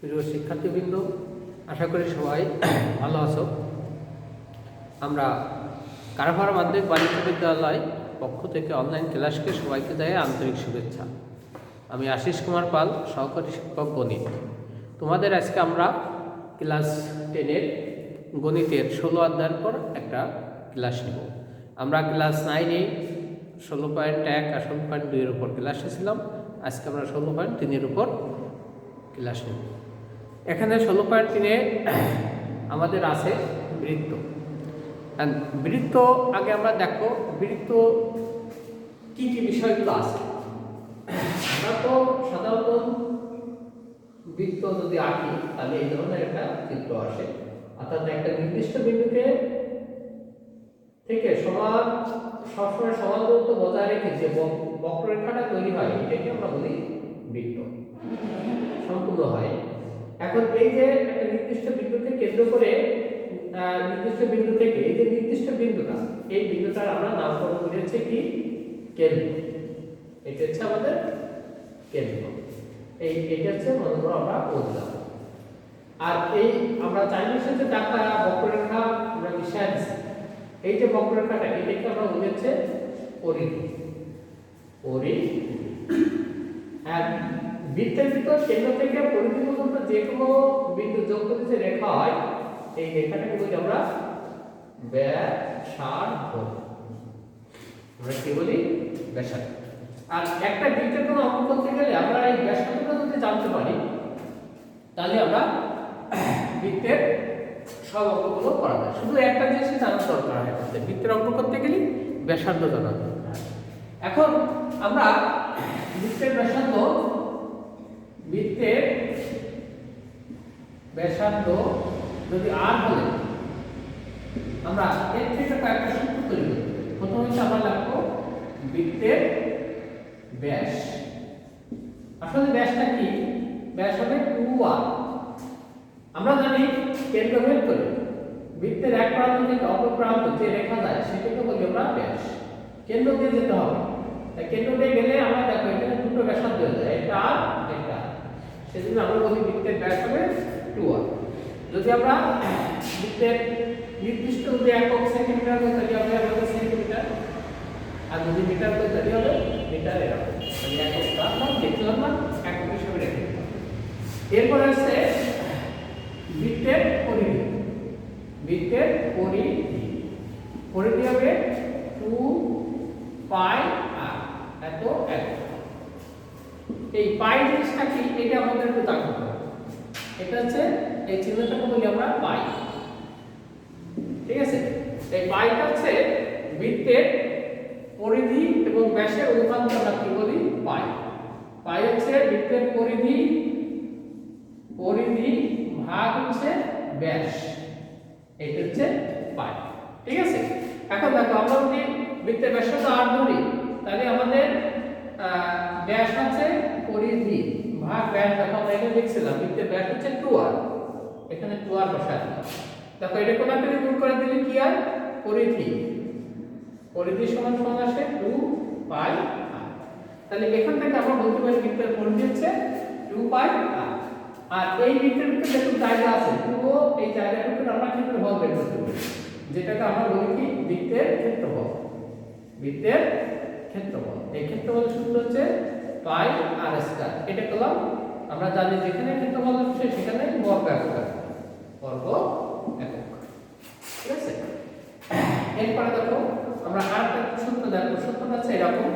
প্রিয় শিক্ষার্থীবৃন্দ, আশা করি সবাই ভালো আছো। আমরা কারাফাড়া মাধ্যমিক বালিকা বিদ্যালয় পক্ষ থেকে অনলাইন ক্লাসকে সবাইকে দেয় আন্তরিক শুভেচ্ছা। আমি আশিস কুমার পাল, সহকারী শিক্ষক গণিত। তোমাদের আজকে আমরা ক্লাস 10-এর গণিতের 16 অধ্যায়ের পর একটা ক্লাস নেব। আমরা ক্লাস 9-এ 16.1 আর 16.2-এর উপর ক্লাস ছিলাম। আজকে আমরা 16.3-এর উপর ক্লাস নেব। এখানে 16.3-এ আমাদের আছে বৃত্ত। বৃত্ত আগে আমরা দেখো বৃত্ত কি কি বিষয়গুলো আছে। আমরা তো সাধারণত বৃত্ত যদি আঁকি তাহলে এই ধরনের একটা চিত্র আসে, অর্থাৎ একটা নির্দিষ্ট বিন্দুকে থেকে সবসময় সমান দূরত্ব বজায় রেখে যে বক্ররেখাটা তৈরি হয় এটাকে আমরা বলি বৃত্ত, সম্পূর্ণ হয়। এখন এই যে একটা নির্দিষ্ট বিন্দুকে কেন্দ্র করে নির্দিষ্ট বিন্দু থেকে এই যে নির্দিষ্ট বিন্দুটা, এই বিন্দুটার আমরা নামকরণ করেছি কি কেন্দ্র। এটা হচ্ছে আমাদের কেন্দ্র। এইটা হচ্ছে মনে করো আমরা বললাম। আর এই আমরা চাইনিজ যে একটা বক্ররেখা আমরা মিশিয়ে দিচ্ছি, এই যে বক্ররেখাটা এটাকে আমরা বলেছে পরিধি। আর বৃত্তের ভিতর কেন্দ্র থেকে পরিধি পর্যন্ত যে কোনো বিন্দু যোগ করতে যে রেখা হয়, এই রেখাটাকে বলি আমরা ব্যাসার্ধ। আমরা কি বলি? ব্যাসার্ধ। আর একটা বৃত্তের কোনো অঙ্কন করতে গেলে আমরা এই ব্যাসার্ধটা যদি জানতে পারি তাহলে আমরা বৃত্তের সব অঙ্কগুলো করা যায়। শুধু একটা জিনিস জানার দরকার হয়, বৃত্তের অঙ্ক করতে গেলে ব্যাসার্ধ জানা দরকার। এখন আমরা বৃত্তের ব্যাসার্ধ যদি আর হলে আমরা এর থেকে কয়েকটা সূত্র তৈরি করি। প্রথমে আমরা লিখবো বৃত্তের ব্যাস। আসলে ব্যাসটা কি? ব্যাস হবে 2r। আমরা জানি কেন্দ্রভেদ করে বৃত্তের এক প্রান্ত থেকে অপর প্রান্ত যে রেখা যায় সেটাকে বলি আমরা ব্যাস। কেন্দ্র দিয়ে যেতে হবে, তাই কেন্দ্র দিয়ে গেলে আমরা দেখো এখানে দুটো ব্যাসার্ধ হয়ে যায়, এটা আর এটা। সেজন্য আমরা বলি বৃত্তের ব্যাস হবে 2r। যদি আমরা বৃত্তের নির্দিষ্ট যদি একক সেন্টিমিটার হয় তাহলে হবে আমাদের সেন্টিমিটার, আর যদি মিটার হয় তাহলে হবে মিটার। এরকম তাহলে একক রাখলাম, দেখলাম না, একক হিসেবে রেখে দিলাম। এরপর আছে বৃত্তের পরিধি। বৃত্তের পরিধি হবে 2πr, এত একক। এই পাই জিনিসটা কি এটা আমাদের একটু জানতে হবে। এটা হচ্ছে এই চিহ্নটাকে বলি আমরা পাই, ঠিক আছে? এই পাইটা হচ্ছে বৃত্তের পরিধি এবং ব্যাসের অনুপাতকে আমরা কি বলি? পাই। পাই হচ্ছে বৃত্তের পরিধি ভাগ হচ্ছে ব্যাস, এটা হচ্ছে পাই, ঠিক আছে? এখন দেখো আমরা যদি বৃত্তের ব্যাসার্ধ r ধরি তাহলে আমাদের ব্যাস আছে পরিধি ভাগ ব্যাস। দেখো আমরা এখানে লিখছিলাম বৃত্তের ব্যাস হচ্ছে 2r, এখানে 2r বসাই দিলাম। দেখো এটা কোন একটা গুণ করে দিলে কি হয়? পরিধি সমান আসে 2πr। তাহলে এখান থেকে আমরা বলতে পারি বৃত্তের পরিধি হচ্ছে 2πr। আর এই বৃত্তের ভিতরে যত জায়গা আছে পুরো এই জায়গাটার ভিতরে আমরা ক্ষেত্রফল বের করতে পারি, যেটাকে আমরা বলি কি বৃত্তের ক্ষেত্রফল। বৃত্তের ক্ষেত্রফল, এই ক্ষেত্রফলের সূত্র হচ্ছে পাই আর স্কয়ার। এটা করলাম আমরা জানি যেখানে ক্ষেত্রফল হচ্ছে সেখানে বর্গ একক, ঠিক আছে? এরপরে দেখো আমরা আরেকটা সূত্র দেখো। সূত্রটা হচ্ছে এরকম,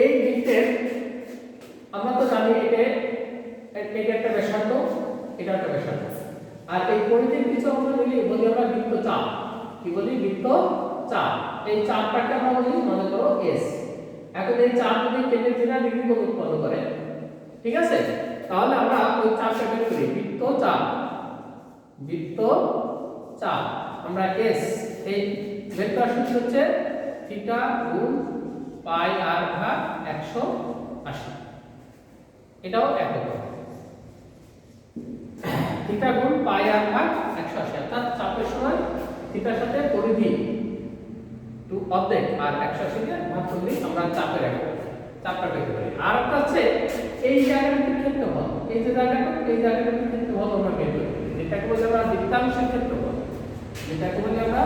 এই বৃত্তের আমরা তো জানি এটা একটা ব্যাসার্ধ, এটা একটা ব্যাসার্ধ। আর এই পরিধির কিছু আমরা বলি আমরা বৃত্তচাপ। কি বলি? বৃত্তচাপ। এই চাপটাকে আমরা বলি মনে করো s। এখন এই চাপ যদি কেন্দ্রের জন্য ডিগ্রি কোণ উৎপন্ন করে, ঠিক আছে, তাহলে আমরা ওই চাপটা বের করি বৃত্তচাপ। আমরা s এই ভেক্টর সূত্র হচ্ছে থিটা গুণ পাই r ভাগ 180। এটাও একক, থিটা গুণ পাই r ভাগ 180। অর্থাৎ চাপের সময় থিটার সাথে পরিধি 2 অর্ধেক আর 180 কে ভাগ করলে আমরা চাপের একক। চাপটা পেতে পারি। আর একটা হচ্ছে এই জায়গাটার ক্ষেত্রফল, এই যে জায়গাটা, এই জায়গাটার ক্ষেত্রফল আমরা বের করি, যেটাকে বলি আমরা বৃত্তাংশের ক্ষেত্রফল, যেটাকে বলি আমরা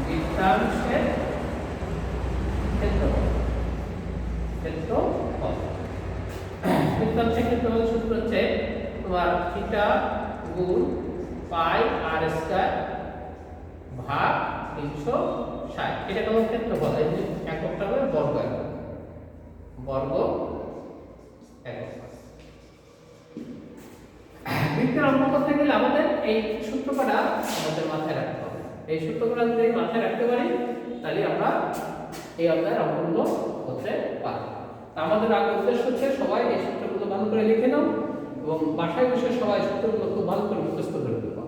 বৃত্তাংশের ক্ষেত্রফল। বৃত্তাংশের ক্ষেত্রফল সূত্র হচ্ছে তোমার থিটা গুণ পাই আর স্কয়ার ভাগ 360। এটা তোমার ক্ষেত্রফল, এই যে এককটা হবে বর্গ একক, বর্গ একক। বৃত্তের অঙ্ক করতে গেলে আমাদের এই সূত্রটা আমাদের মাথায় রাখতে হবে। এই সূত্রগুলো যদি মাথায় রাখতে পারি তাহলে আমরা এই অধ্যায়ের অঙ্কগুলো করতে পারব। আমাদের আগে উদ্দেশ্য হচ্ছে সবাই এই সূত্রগুলো ভালো করে লিখে নাও এবং বাসায় বসে সবাই সূত্রগুলো খুব ভালো করে মুখস্থ করে দেবো।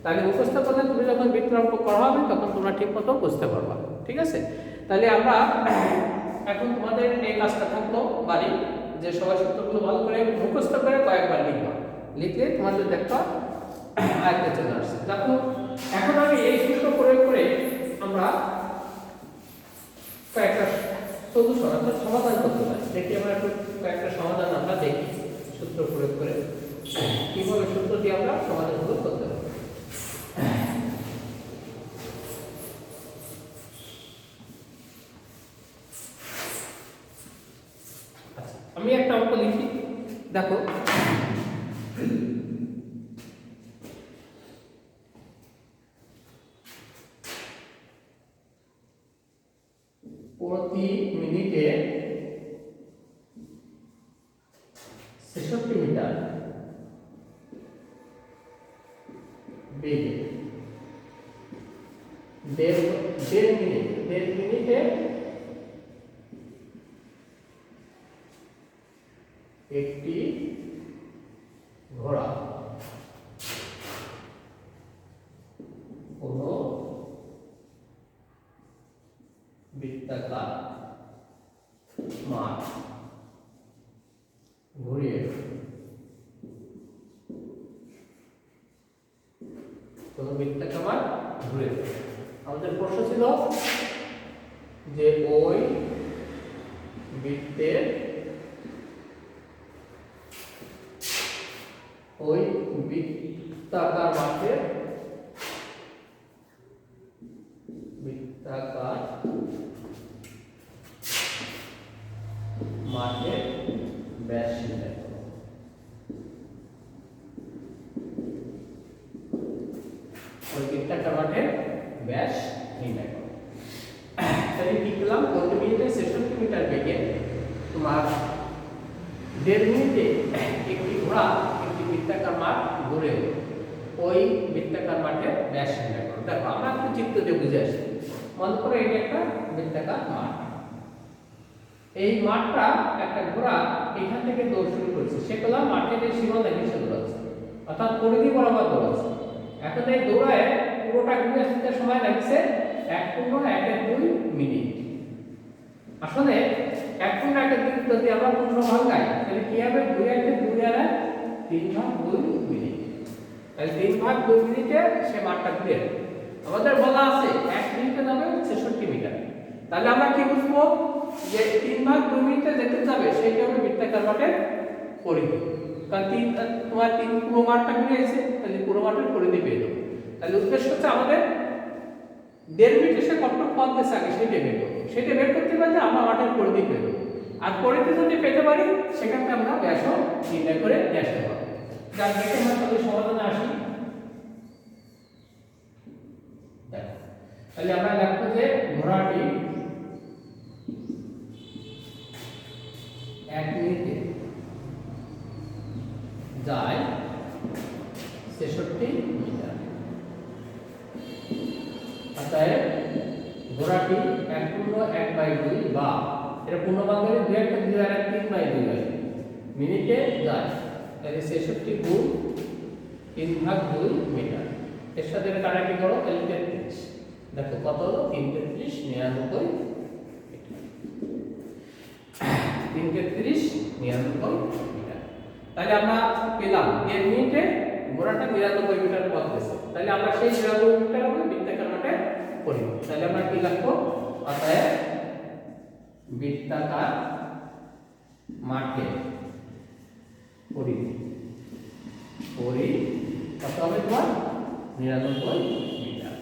তাহলে মুখস্থ করলে তুমি যখন বৃত্তের অঙ্ক করা হবে তখন তোমরা ঠিক মতো বুঝতে পারবা। ঠিক আছে, তাহলে আমরা এখন তোমাদের এই কাজটা থাকলো বাড়ি, যে সবাই সূত্রগুলো ভালো করে মুখস্থ করে কয়েকবার লিখবা, লিখলে তোমাদের দেখবা আয়ত্তে চলে আসছে। দেখো এখন আমি এই সূত্র প্রয়োগ করে আমরা কয়েকটা সলিউশন অর্থাৎ সমাধান করতে পারি। দেখি আমরা একটু কয়েকটা সমাধান আমরা দেখি সূত্র প্রয়োগ করে কিভাবে সূত্র দিয়ে আমরা সমাধানগুলো করতে পারি। আমি একটা অঙ্ক লিখি, দেখো প্রতি মিনিটে 66 মিটার বেগে দেড় মিনিটে একটি ঘোড়া কোনো বৃত্তাকার মাঠ ঘুরিয়ে কোনো বৃত্তাকার মাঠ ঘুরে। আমাদের প্রশ্ন ছিল যে ওই বৃত্তের ওই বৃত্তাকার মাঠের ব্যাস নির্ণয় করো। ওই বৃত্তাকার মাঠের ব্যাস নির্ণয় করো। তাহলে কি করলাম, প্রতি মিনিটে 66 মিটার বেগে তোমার দেড় মিনিটে একটি ঘোড়া একটি বৃত্তাকার মাঠ ঘুরে ওই বৃত্তাকার মাঠের ব্যাস নির্ণয় করো। দেখো আমরা একটু চিত্র দিয়ে বুঝে আসি। মনে করো এটা একটা বৃত্তাকার মাঠ, এই মাঠটা একটা ঘোড়া এখান থেকে দৌড় শুরু করছে, সেগুলো মাঠের যে সীমানা ঘেঁষে দৌড়াচ্ছে, অর্থাৎ পরিধি বরাবর দৌড়াচ্ছে। এখন এই দৌড়ায় পুরোটা ঘুরে আসতে সময় লাগছে 1.12 মিনিট। আসলে 1.12 যদি আমরা পূর্ণ ভাঙাই তাহলে কি হবে, 2 আর 3/2 মিনিট। তাহলে 3/2 মিনিটে সে মাঠটা ঘুরে। আমাদের বলা আছে 1 মিনিটে যাবে 66 মিটার। তাহলে আমরা কি বুঝবো যে 3/2 মিনিটে যেতে যাবে সেইটা হবে বৃত্তাকার মাঠের পরিধি। কারণ তোমার 3 পুরো মাঠটা ঘুরেছে, তাহলে পুরো মাঠের পরিধি পেয়ে যাবো। তাহলে উদ্দেশ্য হচ্ছে আমাদের 1.5 মিনিটে সে কত পথ গেছে আগে সেটা বের করবো। সেটা বের করতে পারলে আমরা মাঠের পরিধি পেয়ে যাবো। আর পরিধি যদি পেতে পারি সেখানে আমরা ব্যাস নির্ণয় করে আসতে পারবো। যার দেখে আমরা তাহলে সমাধানে আসি। তাহলে আমরা লিখবো যে ঘোড়াটি 1 মিনিটে যায় 66 মিটার। অতএব ঘোড়াটি 1/2 বা এটা পূর্ণ বাংলায় 2 একটা 2 আর 3/2 হয় মিনিটে যায়, তাহলে 66 গুণ 3/2 মিটার। এর সাথে এটা কাটাকাটি করো তাহলে 33। দেখো কত হলো, 333 99 মিটার। তাহলে আমরা পেলাম 1 মিনিটে ঘোড়াটা 99 মিটার পথ গেছে। তাহলে আমরা সেই 99 মিটার আমরা বৃত্তাকার মাঠে পরিধি। তাহলে আমরা কি লিখবো, অতএব বৃত্তাকার মাঠের পরিধি কত হবে তোমার 99 মিটার।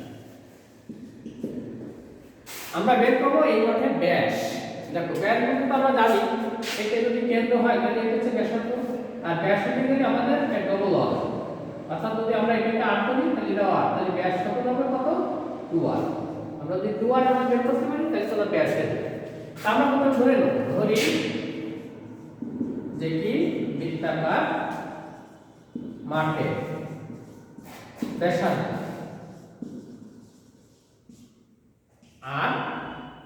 আমরা বের করবো এই মাঠের ব্যাস। দেখো ব্যাস বলতে তো আমরা জানি এটা যদি কেন্দ্র হয় তাহলে এটা হচ্ছে ব্যাসার্ধ, আর ব্যাস যদি আমাদের ডবল হয়, অর্থাৎ যদি আমরা এটাকে r করি তাহলে এটা r, তাহলে ব্যাস কত হবে কত 2r। আমরা যদি 2r আমরা বের করতে পারি তাহলে সেটা ব্যাস হয়ে যাবে। আমরা প্রথমে ধরি যে কি বৃত্তাকার মাঠে ব্যাসার্ধ। আর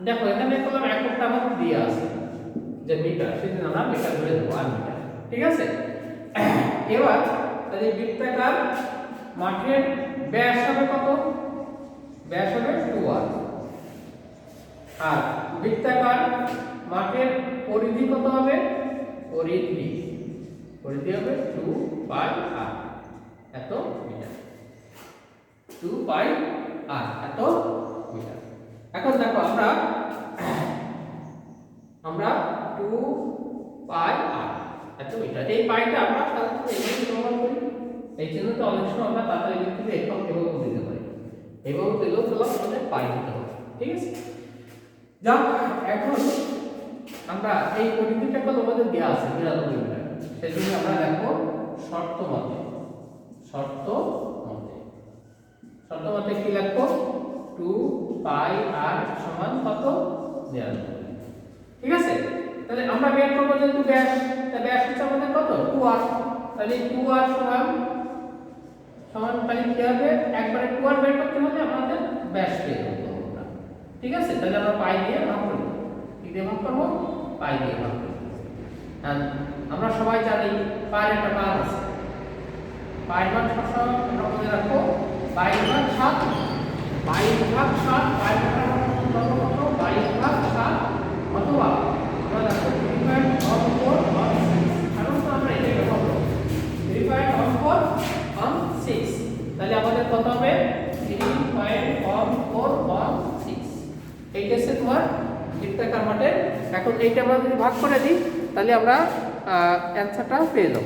দেখো এখানে কলম এককটা আমাদের দিয়ে আছে যে মিটার, সেজন্য আমরা মিটার ধরে দেবো আর মিটার, ঠিক আছে। এবার তাহলে বৃত্তাকার মাঠের ব্যাস হবে কত? ব্যাস হবে 2r। আর বৃত্তাকার মাঠের পরিধি কত হবে? পরিধি হবে 2 পাই r, এত মিটার। 2 পাই r এত মিটার। এখন দেখো আমরা 2 পাই r এত মিটার, এই পাইটা আমরা সাধারণত এইভাবে ব্যবহার করি। এই জন্য তো অনেক সময় আমরা তাড়াতাড়ি লিখতে একক দিতে পারি, এবং দিলেও আমাদের পাই দিতে হবে, ঠিক আছে। যাক, এখন আমরা এই পরিধিটা কত আমাদের দেওয়া আছে 99 মিটার, সেই জন্য আমরা দেখো শর্ত মতে কি লিখবো? 2 পাই r সমান কত 99, ঠিক আছে। তাহলে আমরা বের করব যেহেতু ব্যাস, তাহলে ব্যাস হচ্ছে আমাদের কত 2r, তাহলে 2r সমান তাহলে কি হবে? একবারে 2r বের করতে হলে আমাদের ব্যাস বের করতে হবে, ঠিক আছে। তাহলে আমরা পাই দিয়ে ভাগ করব, কি দিয়ে ভাগ করব? পাই দিয়ে ভাগ করব। আমরা সবাই জানি পায়ের একটা মান আছে, পায়ের মান সবসময় আমরা মনে রাখবো 22/7, 22/7, পায়ের মান কত? 22/7, অথবা আমরা দেখো 3.14/6, কারণ তো আমরা এটাকে বলবো 3.14/6, তাহলে আমাদের কত হবে? 3.14/6। এইটা হচ্ছে তোমার বৃত্তাকার মাঠের। এখন এইটা আমরা যদি ভাগ করে দিই তাহলে আমরা অ্যানসারটা পেয়ে যাব।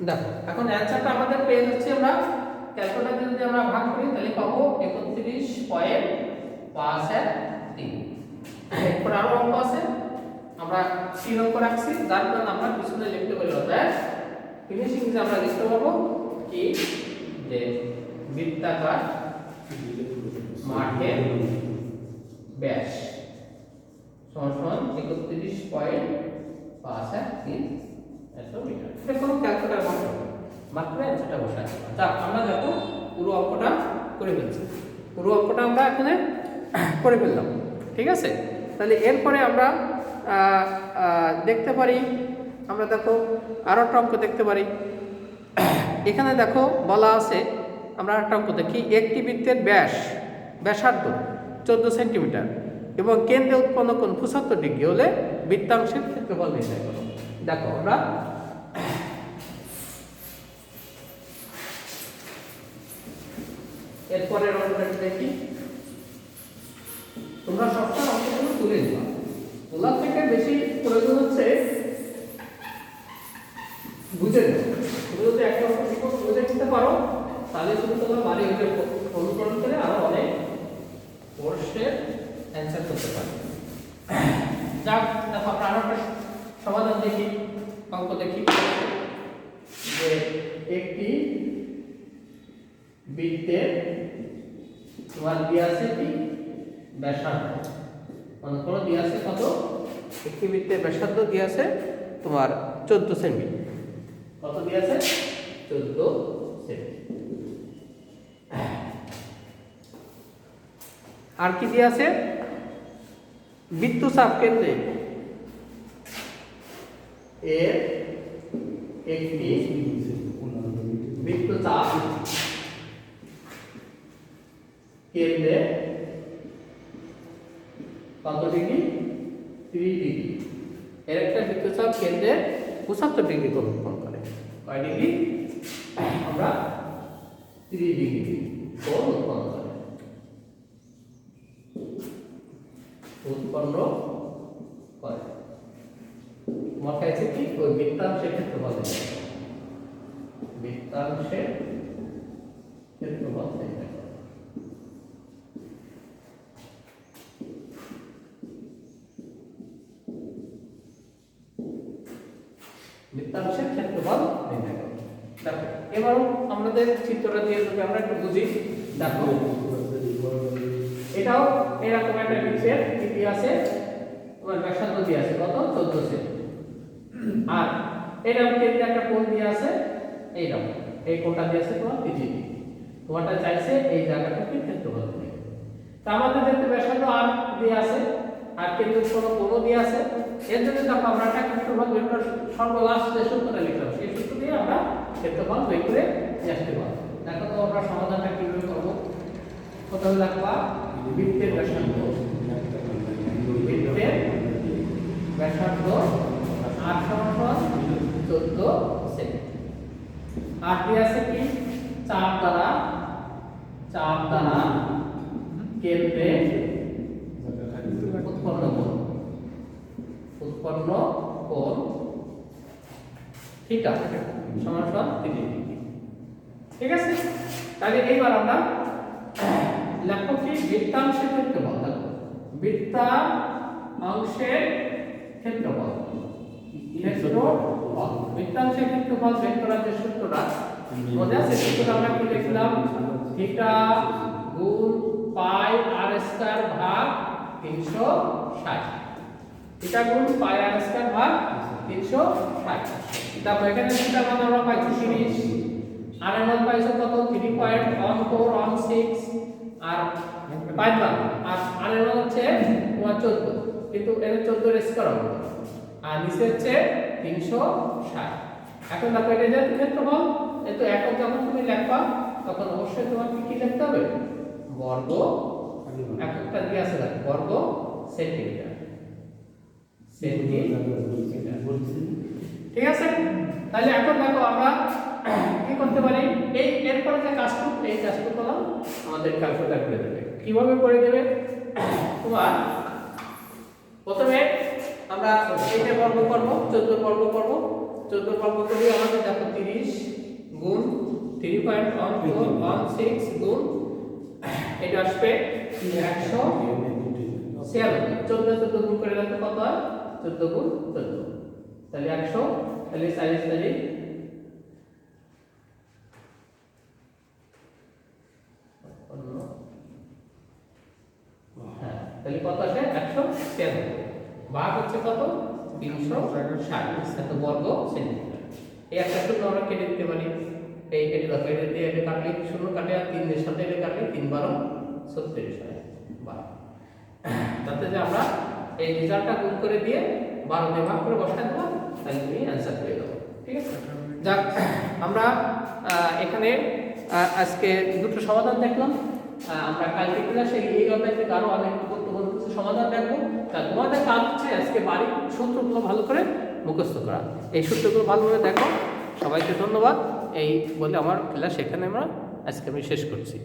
দেখো এখন অ্যানসারটা আমাদের পেয়ে যাচ্ছে, আমরা ক্যালকুলেটর যদি আমরা ভাগ করি তাহলে পাবো 31.513। এরপর আরো অঙ্ক আছে, আমরা 3 অঙ্ক রাখছি, যার কারণে আমরা পিছনে লিখতে পারি অর্থাৎ ফিনিশিং যে আমরা লিখতে পারবো কি যে বৃত্তাকার মাঠের ব্যাস সমান 31.513 এত মিটার। এটা কোনো ক্যালকুলেটর ভাগ করবে, মাত্র অ্যানসারটা বসাই। যাক, আমরা দেখো পুরো অঙ্কটা করে ফেলছি, পুরো অঙ্কটা আমরা এখানে করে ফেললাম, ঠিক আছে। তাহলে এরপরে আমরা দেখতে পারি, আমরা দেখো আরো একটা অঙ্ক দেখতে পারি। এখানে দেখো বলা আছে, আমরা একটা অঙ্ক দেখি, একটি বৃত্তের ব্যাসার্ধ 14 সেন্টিমিটার এবং কেন্দ্রে উৎপন্ন কোণ 75 ডিগ্রি হলে বৃত্তাংশের ক্ষেত্রফল নির্ণয় করো। দেখো আমরা এরপরের অঙ্কটা দেখি। তোমরা সবসময় অঙ্কগুলো তুলে নিবা, তোলার থেকে বেশি প্রয়োজন হচ্ছে বুঝে নেবে। তুমি যদি একটা অঙ্ক বুঝে নিতে পারো তাহলে তুমি তোমার বাড়ি অনুকরণ করে আরো অনেক প্রশ্নের অ্যান্সার করতে পারবে। যাক, দেখো আমরা আরো একটা সমাধান দেখি, অঙ্ক দেখি যে একটি বৃত্তের তোমার দিয়ে আছে কি ব্যাসার্ধ, মনে করো দিয়ে আছে কত? একটি বৃত্তের ব্যাসার্ধ দিয়ে আছে তোমার 14 সেমি। কত দিয়ে আছে? 14 সেমি। আর কি দিয়ে আছে? বৃত্তচাপ কেন্দ্রে এর একটি বৃত্তচাপ কেন্দ্রে কত ডিগ্রি? 30 ডিগ্রি। এর একটা বৃত্তচাপ কেন্দ্রে 75 ডিগ্রি কোণ উৎপন্ন করে। কয় ডিগ্রি? আমরা 30 ডিগ্রি কোণ উৎপন্ন করে। তোমার কাছে কি ওই বৃত্তাংশের ক্ষেত্রফল দেবে, বৃত্তাংশের ক্ষেত্রফল দেবে। বৃত্তাংশের ক্ষেত্রফল নির্ণয় করো। দেখো এবার আমাদের চিত্রটা দিয়ে যদি আমরা একটু বুঝি, দেখো এটাও এরকম একটা বৃত্তের কি আছে, তোমার ব্যাসার্ধ দিয়ে আছে কত 14 সেমি, আর এরকম কেটে একটা কোণ দিয়ে আছে এইরকম, এই কোণটা দিয়ে আছে তোমার 30 ডিগ্রি। তোমারটা চাইছে এই জায়গাটাকে ক্ষেত্রফল দিতে। তা আমাদের যেহেতু ব্যাসার্ধ আর দিয়ে আছে আর কেন্দ্র কোনো কোণও দিয়ে আছে, এর জন্য দেখো আমরা একটা ক্ষেত্রফল বের করার সর্বলাস্ট যে সূত্রটা লিখলাম সেই সূত্র দিয়ে আমরা ক্ষেত্রফল বের করে নিয়ে আসতে পারবো। দেখো তো আমরা সমাধানটা কিভাবে করবো। প্রথমে লিখবা বৃত্তের ব্যাসার্ধ, বৃত্তের ব্যাসার্ধ আর সমান 14 সেমি, আর দিয়ে আছে কি চাপ দ্বারা কেন্দ্রে উৎপন্ন কোণ থিটা সমান 30 ডিগ্রি। ঠিক আছে, তাহলে এইবার আমরা লিখব কি বৃত্তাংশের ক্ষেত্রফল। দেখো বৃত্তাংশের ক্ষেত্রফল, বৃত্তাংশের ক্ষেত্রফল বের করার যে সূত্রটা মনে আছে, সূত্রটা আমরা কি লিখলাম, থিটা গুণ পাই আর স্কয়ার ভাগ 360, থিটা গুণ পাই আর স্কয়ার ভাগ 360। তারপর এখানে থিটা মান আমরা পাইছি 30, আর এর মান পাইছি কত 3.1416, আর পাই মান আর এর মান হচ্ছে 14, কিন্তু এর 14 এর স্কয়ার হবে, আর নিচে হচ্ছে 360। এখন দেখো এটা যেহেতু ক্ষেত্রফল, এতো একক যখন তুমি লিখবা তখন অবশ্যই তোমাকে কি লিখতে হবে, বর্গ এককটা দিয়ে আছে, দেখো বর্গ সেন্টিমিটার, ঠিক আছে। তাহলে এখন দেখো আমরা কি করতে পারি, এই এরপরে যে কাজটুকু এই কাজটুকু করলাম আমাদের ক্যালকুলেটর করে দেবে। কিভাবে করে দেবে, তোমার প্রথমে আমরা এইটা বর্গ করব, 14 বর্গ করব, 14 বর্গ করলে আমাদের দেখো 30 গুণ 3.1416 গুণ এটা আসবে 196, 14 গুণ করে রাখতে কত হয়, 14 গুণ 14, তাহলে 100, তাহলে 40 তারিখ তাহলে কত আসে 196, ভাগ হচ্ছে কত 360, এত বর্গ সেন্টিমিটার। এই একটা শূন্য আমরা কেটে দিতে পারি, এই কেটে দাও, কেটে দিয়ে এটা কাটলে শূন্য কাটে, আর 3 এর সাথে এটা কাটলে 3 12 36 হয় 12, তাতে যে আমরা এই রেজাল্টটা গুণ করে দিয়ে 12 দিয়ে ভাগ করে বসাই দেব, তাহলে তুমি অ্যানসার পেয়ে যাবে। ঠিক আছে, যাক আমরা এখানে আজকে দুটো সমাধান দেখলাম। আমরা কালকে ক্লাসে এই অধ্যায় থেকে আরো অনেক গুরুত্বপূর্ণ কিছু সমাধান দেখবো। তা তোমাদের কাজ হচ্ছে আজকে বাড়ির সূত্রগুলো ভালো করে মুখস্থ করা, এই সূত্রগুলো ভালোভাবে দেখো। সবাইকে ধন্যবাদ, এই বলে আমার ক্লাস এখানে আজকে আমি শেষ করছি।